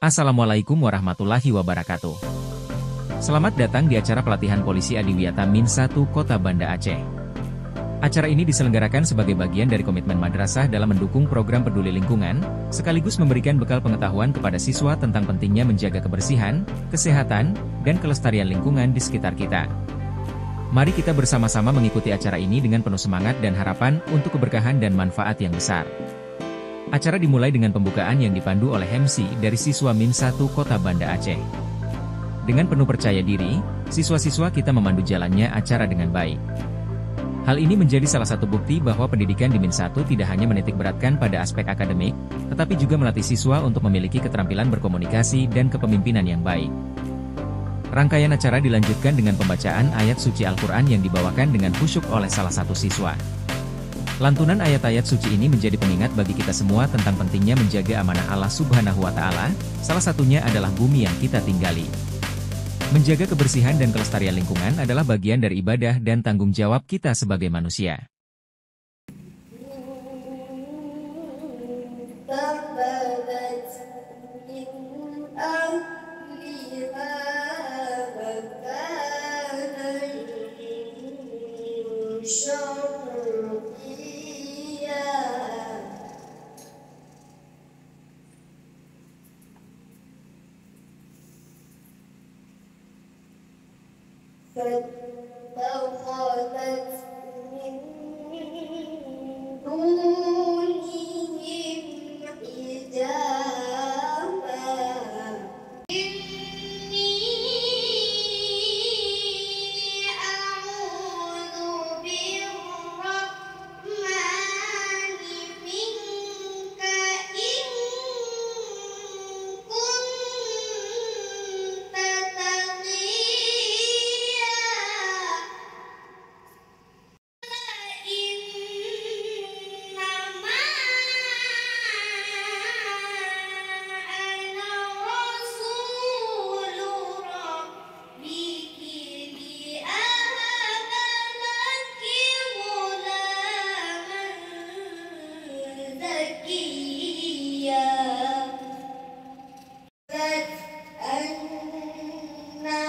Assalamualaikum warahmatullahi wabarakatuh. Selamat datang di acara pelatihan polisi Adiwiyata Min 1 Kota Banda Aceh. Acara ini diselenggarakan sebagai bagian dari komitmen madrasah dalam mendukung program peduli lingkungan, sekaligus memberikan bekal pengetahuan kepada siswa tentang pentingnya menjaga kebersihan, kesehatan, dan kelestarian lingkungan di sekitar kita. Mari kita bersama-sama mengikuti acara ini dengan penuh semangat dan harapan untuk keberkahan dan manfaat yang besar. Acara dimulai dengan pembukaan yang dipandu oleh MC dari siswa Min 1 Kota Banda Aceh. Dengan penuh percaya diri, siswa-siswa kita memandu jalannya acara dengan baik. Hal ini menjadi salah satu bukti bahwa pendidikan di Min 1 tidak hanya menitikberatkan pada aspek akademik, tetapi juga melatih siswa untuk memiliki keterampilan berkomunikasi dan kepemimpinan yang baik. Rangkaian acara dilanjutkan dengan pembacaan ayat suci Al-Quran yang dibawakan dengan khusyuk oleh salah satu siswa. Lantunan ayat-ayat suci ini menjadi pengingat bagi kita semua tentang pentingnya menjaga amanah Allah Subhanahu wa Ta'ala, salah satunya adalah bumi yang kita tinggali. Menjaga kebersihan dan kelestarian lingkungan adalah bagian dari ibadah dan tanggung jawab kita sebagai manusia. فاتخذت من دونهم حجابا إني أعوذ بالرحمن منك إن كنت تقيا إنما أنا رسول ربك لأهب لك غلاما زكيا أنى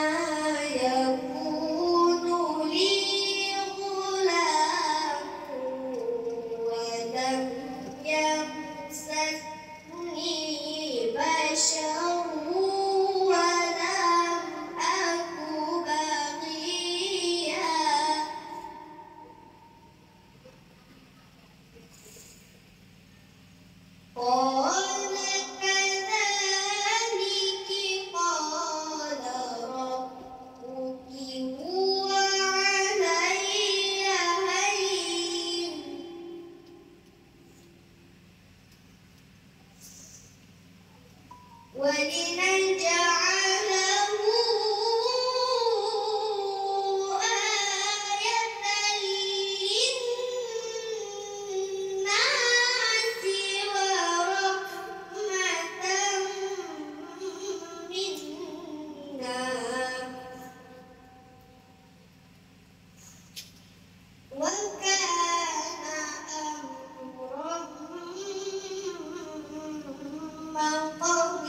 يكون لي غلام ولم يمسسني بشر ولم أك بغيا قال كذلك قال ربك هو علي هين ولنجعله آية للناس ورحمة منا وكان أمرا مقضيا.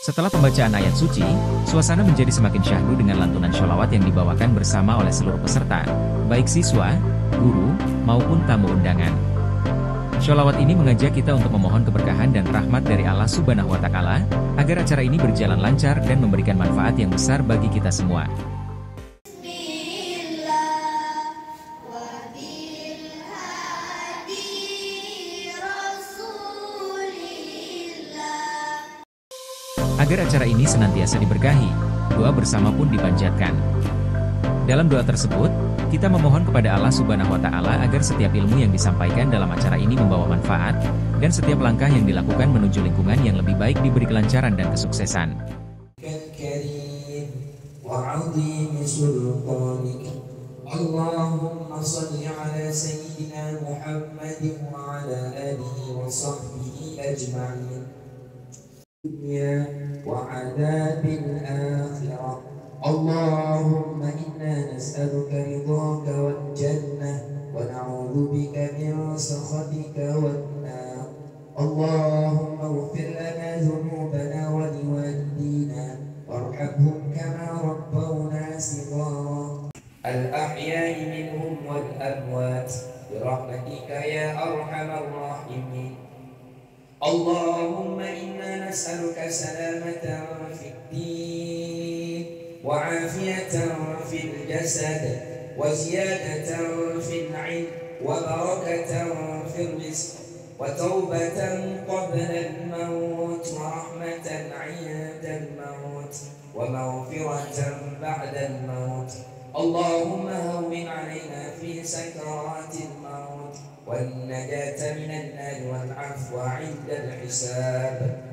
Setelah pembacaan ayat suci, suasana menjadi semakin syahdu dengan lantunan sholawat yang dibawakan bersama oleh seluruh peserta, baik siswa, guru, maupun tamu undangan. Sholawat ini mengajak kita untuk memohon keberkahan dan rahmat dari Allah Subhanahu wa Ta'ala, agar acara ini berjalan lancar dan memberikan manfaat yang besar bagi kita semua. Bismillah wa bilhadi Rasulillah. Agar acara ini senantiasa diberkahi, doa bersama pun dipanjatkan. Dalam doa tersebut, kita memohon kepada Allah Subhanahu wa Ta'ala agar setiap ilmu yang disampaikan dalam acara ini membawa manfaat, dan setiap langkah yang dilakukan menuju lingkungan yang lebih baik diberi kelancaran dan kesuksesan. Allahumma salli ala Sayyidina Muhammadin wa ala alihi wa sahbihi ajma'in. وعذاب الآخرة اللهم إنا نسألك رضاك والجنة ونعوذ بك من سخطك والنار. اللهم إنا نسألك سلامة في الدين وعافية في الجسد وزيادة في العلم وبركة في الرزق وتوبة قبل الموت ورحمة عند الموت ومغفرة بعد الموت. اللهم هون علينا في سكرات الموت والنجاة من النار والعفو عند الحساب.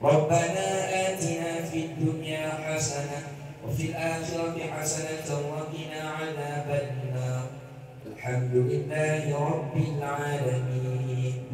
ربنا آتنا في الدنيا حسنة وفي الآخرة حسنة وقنا عذاب النار. الحمد لله رب العالمين.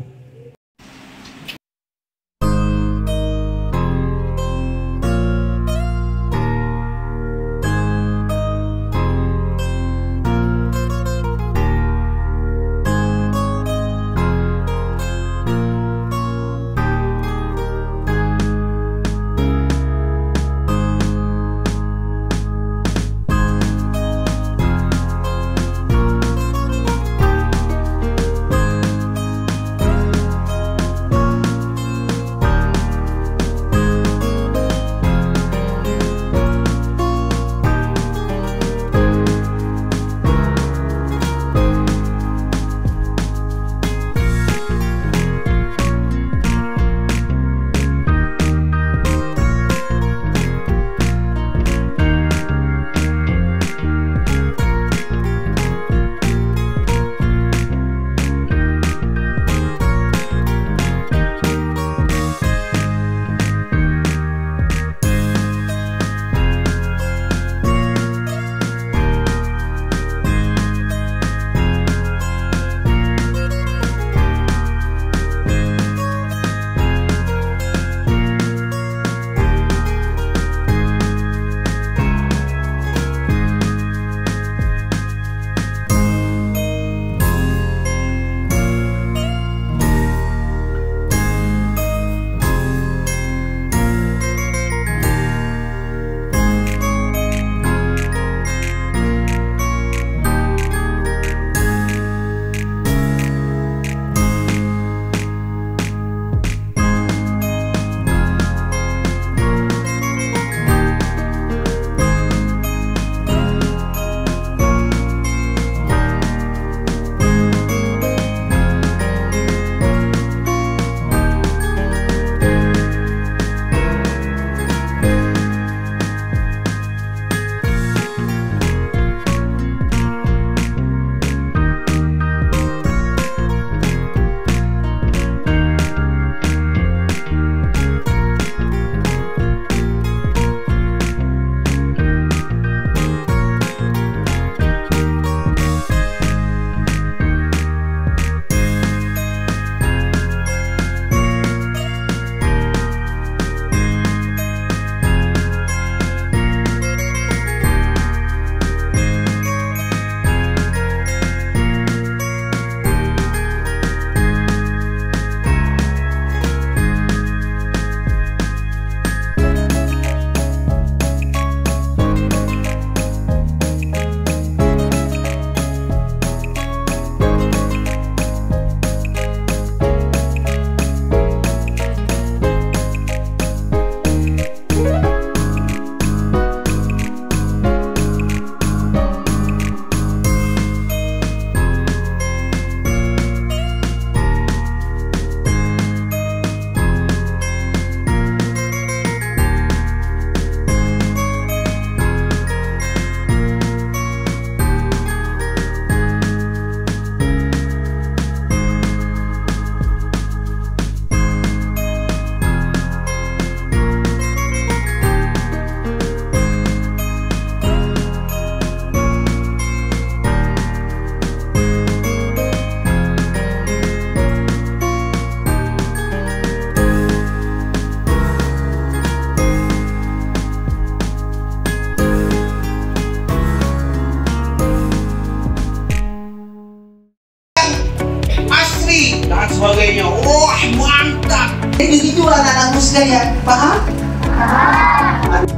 sebagainya. Wah, mantap. Begitu anak-anak sekalian, paham?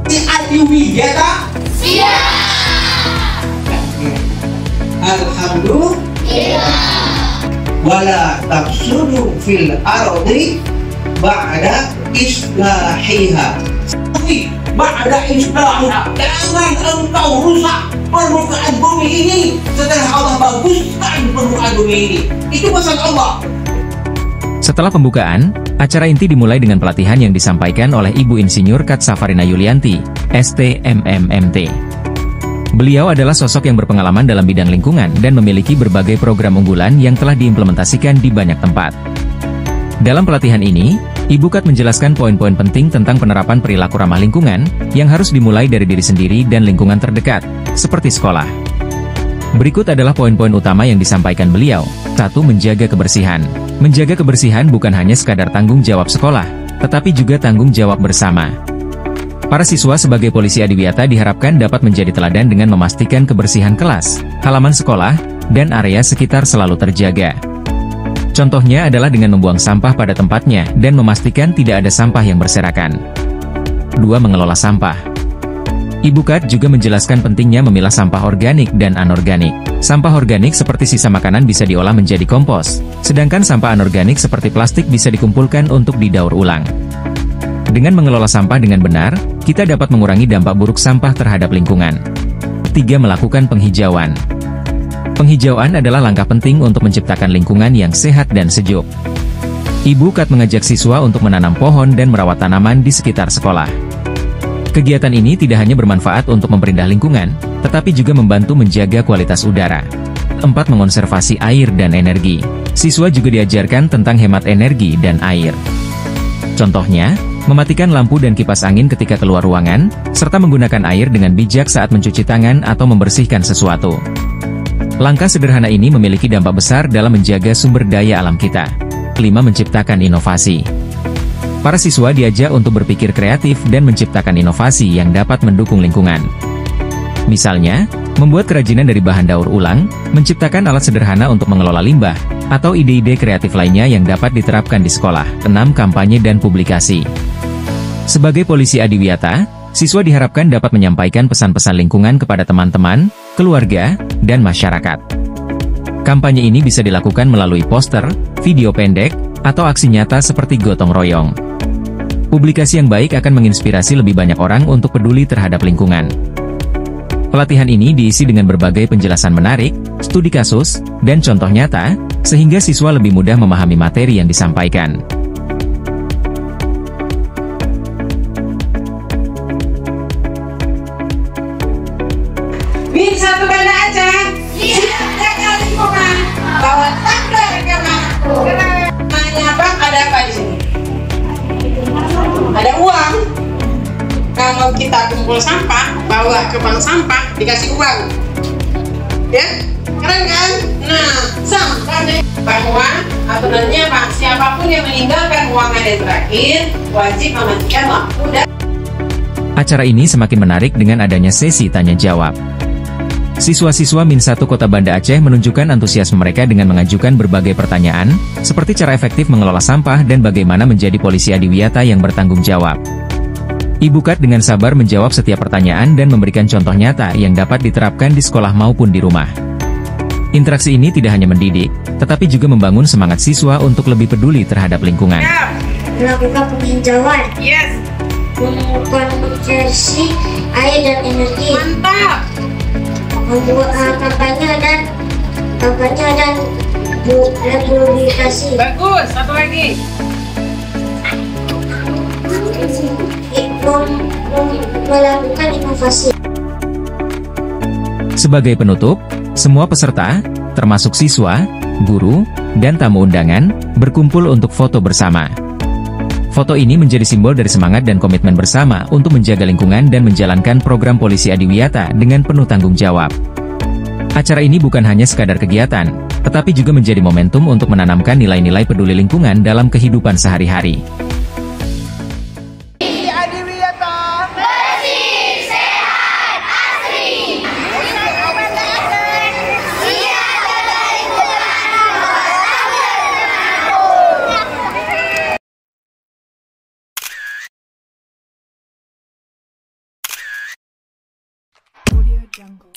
Si Adiwi, ya tak? Siap. Alhamdulillah. Wala tafsudu fil ardi ba'da islahiha. Tapi ba'da islahiha, jangan engkau rusak permukaan bumi ini setelah Allah baguskan permukaan bumi ini. Itu pesan Allah. Setelah pembukaan, acara inti dimulai dengan pelatihan yang disampaikan oleh Ibu Insinyur Kat Safarina Yulianti, STMMMT. Beliau adalah sosok yang berpengalaman dalam bidang lingkungan dan memiliki berbagai program unggulan yang telah diimplementasikan di banyak tempat. Dalam pelatihan ini, Ibu Kat menjelaskan poin-poin penting tentang penerapan perilaku ramah lingkungan yang harus dimulai dari diri sendiri dan lingkungan terdekat, seperti sekolah. Berikut adalah poin-poin utama yang disampaikan beliau. 1. Menjaga kebersihan. Menjaga kebersihan bukan hanya sekadar tanggung jawab sekolah, tetapi juga tanggung jawab bersama. Para siswa sebagai polisi adiwiyata diharapkan dapat menjadi teladan dengan memastikan kebersihan kelas, halaman sekolah, dan area sekitar selalu terjaga. Contohnya adalah dengan membuang sampah pada tempatnya dan memastikan tidak ada sampah yang berserakan. 2. Mengelola sampah. Ibu Kat juga menjelaskan pentingnya memilah sampah organik dan anorganik. Sampah organik seperti sisa makanan bisa diolah menjadi kompos, sedangkan sampah anorganik seperti plastik bisa dikumpulkan untuk didaur ulang. Dengan mengelola sampah dengan benar, kita dapat mengurangi dampak buruk sampah terhadap lingkungan. 3. Melakukan penghijauan. Penghijauan adalah langkah penting untuk menciptakan lingkungan yang sehat dan sejuk. Ibu Kat mengajak siswa untuk menanam pohon dan merawat tanaman di sekitar sekolah. Kegiatan ini tidak hanya bermanfaat untuk memperindah lingkungan, tetapi juga membantu menjaga kualitas udara. 4. Mengonservasi air dan energi. Siswa juga diajarkan tentang hemat energi dan air. Contohnya, mematikan lampu dan kipas angin ketika keluar ruangan, serta menggunakan air dengan bijak saat mencuci tangan atau membersihkan sesuatu. Langkah sederhana ini memiliki dampak besar dalam menjaga sumber daya alam kita. 5. Menciptakan inovasi. Para siswa diajak untuk berpikir kreatif dan menciptakan inovasi yang dapat mendukung lingkungan. Misalnya, membuat kerajinan dari bahan daur ulang, menciptakan alat sederhana untuk mengelola limbah, atau ide-ide kreatif lainnya yang dapat diterapkan di sekolah. 6. Kampanye dan publikasi. Sebagai polisi adiwiyata, siswa diharapkan dapat menyampaikan pesan-pesan lingkungan kepada teman-teman, keluarga, dan masyarakat. Kampanye ini bisa dilakukan melalui poster, video pendek, atau aksi nyata seperti gotong royong. Publikasi yang baik akan menginspirasi lebih banyak orang untuk peduli terhadap lingkungan. Pelatihan ini diisi dengan berbagai penjelasan menarik, studi kasus, dan contoh nyata, sehingga siswa lebih mudah memahami materi yang disampaikan. Min 1 Banda Aceh, siap jaga lingkungan, bawa tumbler ke manapun. Nanya Bang, ada apa di sini? Ada uang. Kalau kita kumpul sampah, bawa ke bank sampah, dikasih uang. Ya, keren kan? Nah, sampah bahwa aturannya Pak, siapapun yang meninggalkan uang ada terakhir, wajib mematikan lampu dan... Acara ini semakin menarik dengan adanya sesi tanya-jawab. Siswa-siswa Min 1 Kota Banda Aceh menunjukkan antusiasme mereka dengan mengajukan berbagai pertanyaan, seperti cara efektif mengelola sampah dan bagaimana menjadi polisi adiwiyata yang bertanggung jawab. Ibu Kat dengan sabar menjawab setiap pertanyaan dan memberikan contoh nyata yang dapat diterapkan di sekolah maupun di rumah. Interaksi ini tidak hanya mendidik, tetapi juga membangun semangat siswa untuk lebih peduli terhadap lingkungan. Melakukan penghijauan, Yes, mengkonservasi air dan energi, mantap. membuat kampanye dan publikasi, Bagus, satu lagi. melakukan inovasi. Sebagai penutup, semua peserta, termasuk siswa, guru, dan tamu undangan, berkumpul untuk foto bersama. Foto ini menjadi simbol dari semangat dan komitmen bersama untuk menjaga lingkungan dan menjalankan program polisi adiwiyata dengan penuh tanggung jawab. Acara ini bukan hanya sekadar kegiatan, tetapi juga menjadi momentum untuk menanamkan nilai-nilai peduli lingkungan dalam kehidupan sehari-hari. Audio Jungle.